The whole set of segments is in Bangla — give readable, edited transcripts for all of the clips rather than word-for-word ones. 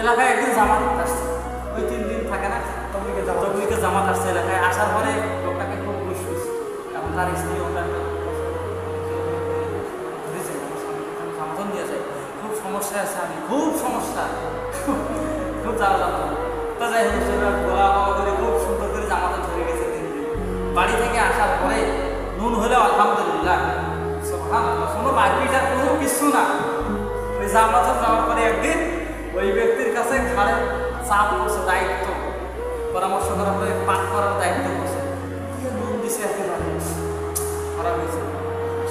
এলাকায় একদিন জামাত আসছে, ওই 3 দিন থাকে না তবলিগে জামাত আসছে এলাকায়। আসার পরে লোকটাকে খুব খুশ হয়েছে, এখন তার স্ত্রী ওটার সমর্থন দিয়েছে, খুব সমস্যা আছে, আমি খুব সমস্যা, খুব জ্বালা লাগতো। তা যাই হোক সেটা গোলা বাবা করে খুব সুন্দর করে জামাতে ধরে গেছে 3 দিন। বাড়ি থেকে আসার পরে নুন হলেও আলহামদুলিল্লাহ সুবহানাল্লাহ, কোনো মারপিটার কোনো কিছু না। ওই জামাতে যাওয়ার পরে একদিন ওই ব্যক্তির কাছে ঘাড়ে চাপ করছে, দায়িত্ব পরামর্শ করার পরে পাঠ করার দায়িত্ব করছে, নুন দিছে একেবারে খারাপ হয়েছে।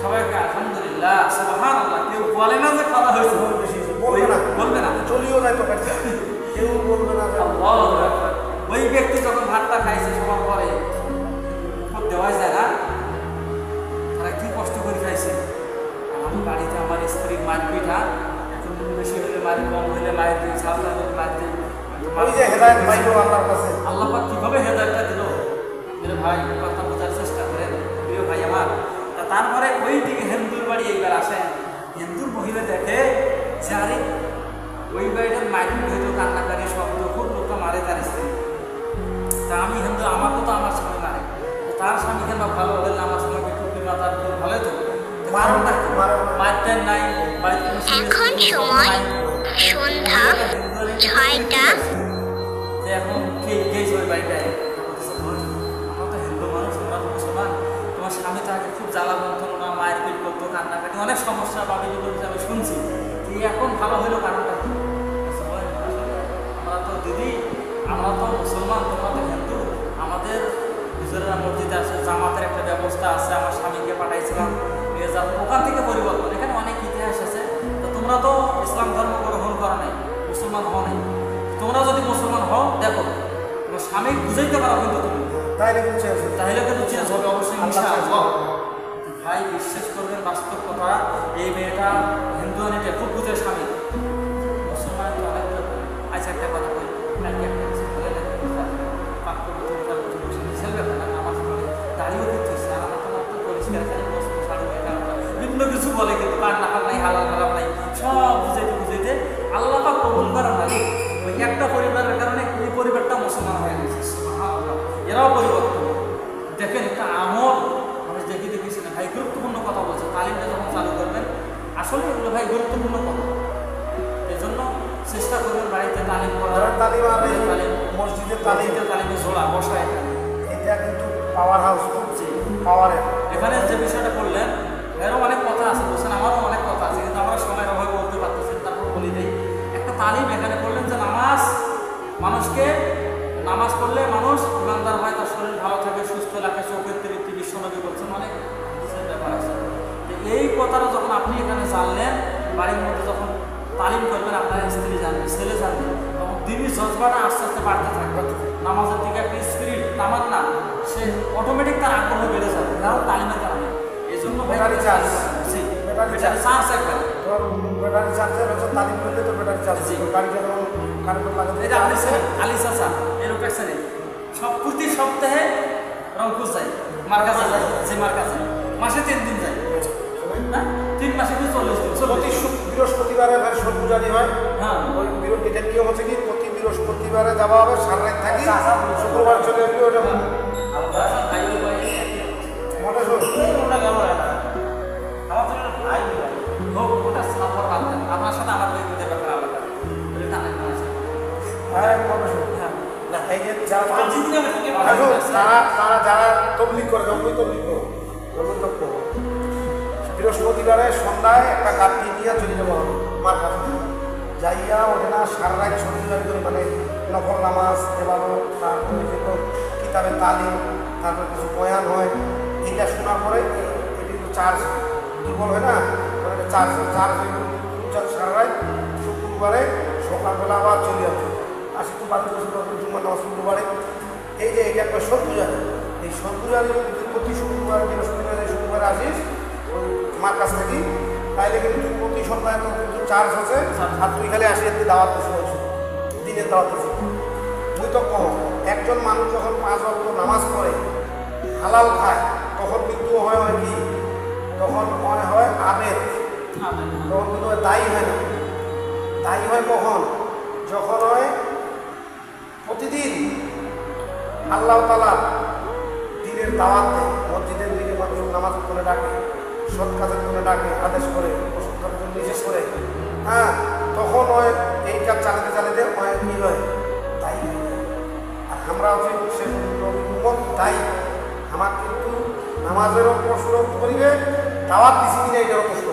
সবাইকে আলহামদুলিল্লাহ সুবহানাল্লাহ, কেউ বলে না যে খারাপ হয়েছে, বলবে না, চলিও নাই তো কেউ বলবে না। ওই ব্যক্তি যখন ভাতটা খাইছে সবার পরে দেওয়া যায় না, তারা কি কষ্ট করে খাইছে। আমি বাড়িতে আমার স্ত্রীর মারপিঠা, এখন বেশি হলে মার, কম হলে মায়ের দিই, সাবধান হলে মায়ের দিই। আল্লাহ পাক কিভাবে হেদায়েতটা দিল ভাই, কথা বোঝার চেষ্টা করেন প্রিয় ভাই আমার। তারপরে ওই দিকে হিন্দুর বাড়ি এইবার আসেন, হিন্দুর মহিলা দেখে যে আরে ওই বাড়িটার মারপিট হইতো, কান্নাকারি শব্দ, খুব লোকটা মারে তার স্ত্রী। তা আমি হিন্দু, আমাকেও তো আমার স্বামী মারে, তার স্বামী কেন ভালো হলে না, আমার স্বামীকে টুপি মাথার ভালো তো মারতেন নাই। এখন সময় সন্ধ্যা 6টা। এখন গেছে ওই বাড়িটায়, আমরা তো হিন্দু মানুষ, আমরা তো মুসলমান, তোমার স্বামী তো আগে খুব জ্বালা যন্ত্রণা, মায়ের পিট করতো, কান্নাকাটি, অনেক সমস্যা বাবিজি করছে, আমি শুনছি। এখন ভালো হইলো কারণটা কি? আমরা তো দিদি, আমরা তো মুসলমান, তোমরা তো হিন্দু, আমাদের হুজুরেরা মসজিদে আছে, জামাতের একটা ব্যবস্থা আছে, আমার স্বামীকে পাঠাইছিলাম নিয়ে যাও, ওখান থেকে পরিবর্তন। এখানে অনেক ইতিহাস আছে। তো তোমরা তো ইসলাম ধর্ম গ্রহণ করা নাই, মুসলমান হও নাই, তোমরা যদি মুসলমান হও দেখো তোমার স্বামী বুঝাইতে পারো, কিন্তু তুমি তাহলে কিন্তু চেঞ্জ হবে অবশ্যই ইনশাআল্লাহ। ভাই বিশ্বাস করবেন বাস্তব কথা, এই মেয়েটা হিন্দু অনেকে খুব বুঝে স্বামী, মুসলমান তো অনেক। আচ্ছা একটা কথা বলি, দাঁড়িয়েও করতেছে, আমার তোমার তো পরিষ্কার বিভিন্ন কিছু বলে, কিন্তু কার নাকাল নাই, হালাল খারাপ নাই, সব বুঝাইতে বুঝাইতে আল্লাহ পাক কবুল করার লাগে ওই একটা পরিবারের কারণে ওই পরিবারটা মুসলমান হয়ে গেছে। এরাও পরিবর্তন দেখেন, একটা আমল মানে দেখেছি না ভাই, গুরুত্বপূর্ণ কথা বলছে। তালিমটা যখন চালু করবেন আসলে এগুলো ভাই গুরুত্বপূর্ণ কথা, এই জন্য চেষ্টা করবেন বাড়িতে তালিম করার, মসজিদে তালিমে ঝোলা বসা, এটা কিন্তু পাওয়ার হাউস পাওয়ারের। এখানে যে বিষয়টা বললেন এরও অনেক কথা আছে, বলছেন আমারও অনেক কথা আছে, কিন্তু আমরা সময়ের অভাবে বলতে পারতেছেন, তারপর বলি দেই। একটা তালিম এখানে বললেন যে মানুষকে নামাজ পড়লে মানুষ ইমানদার হয়, তার শরীর ভালো থাকে, সুস্থ রাখে, চোখের তৃপ্তি, বিশ্বনবী বলছেন, অনেক ব্যাপার আছে। এই কথাটা যখন আপনি এখানে জানলেন, বাড়ির মধ্যে যখন তালিম করবেন, আপনার স্ত্রী জানবে, ছেলে জানবে, তখন দিনই জজবাটা আস্তে আস্তে বাড়তে থাকবে। নামাজের দিকে একটা স্পিরিট নামাজ না, সে অটোমেটিক তার আগ্রহ বেড়ে যাবে, কারণ তালিমের কারণে। এই জন্য ব্যাটারি চার্জ, চার্জ একবার ব্যাটারি চার্জের হচ্ছে তালিম করলে তো ব্যাটারি চার্জ, গাড়িটা যখন কারেন্ট লাগাতে। এটা আপনি আলি চাচা এরকম একটা নেই, সব প্রতি সপ্তাহে রংপুর যায়, মার কাছে যায়, যে মার কাছে মাসে 3 দিন যায়, না 3 মাসে 40 দিন। প্রতি বৃহস্পতিবারে সব পূজারি হয়। হ্যাঁ, ওই এটা নিয়ম হচ্ছে কি, প্রতি বৃহস্পতিবারে যাওয়া হবে, সারা রাত থাকি, শুক্রবার চলে আসবে। ওটা মনে আপনার সাথে আমার ব্যাপার আলাদা, তারা যারা তবলিগ করে, বৃহস্পতিবারে সন্ধ্যায় একটা গাড়ি নিয়ে চলে যাবো মার কাছে, যাইয়া ওঠে না সারা রাত শরীর করে, মানে নফল নামাজ এবারও, তারপরে যেগুলো কিতাবের তালিম, তারপরে কিছু বয়ান হয়, এইটা শোনার পরে এটি কিন্তু চার্জ দুর্বল হয় না, চার্জ সারা রাত। শুক্রবারে সকালবেলা আবার চলে যাবে, আসি তো বাড়ি জুম্মার নামাজ শুক্রবারে। এই যে এটা একটা সব পূজা, এই সব পূজার প্রতি শুক্রবার বৃহস্পতিবারে শুক্রবারে আসিস ওই মার কাছ থাকি, তাইলে কিন্তু প্রতি সপ্তাহে তো কিন্তু চার্জ আছে, আর তুই খালি আসি একটু দাওয়াত শুনেছি, দিনের দাওয়াত শুনে। তুই তো কম, একজন মানুষ যখন 5 ওয়াক্ত নামাজ পড়ে, হালাল খায়, তখন কিন্তু হয় কি, তখন মনে হয় আবেদ, তখন কিন্তু দায়ী হয় না। দায়ী হয় কখন? যখন হয় প্রতিদিন আল্লাহ তাআলা দিনের দাওয়াত দেয়, মসজিদের দিকে মানুষ নামাজ করে ডাকে, সৎ কাজের জন্য ডাকে, আদেশ করে, অসৎ কাজের জন্য নিষেধ করে, হ্যাঁ, তখন হয় এই কাজ চালাতে চালাতে হয় কি হয় তাই। আর আমরা সে উম্মত তাই আমার কিন্তু নামাজেরও প্রশ্ন করিবে, দাওয়াত দিছি কিনা এটারও প্রশ্ন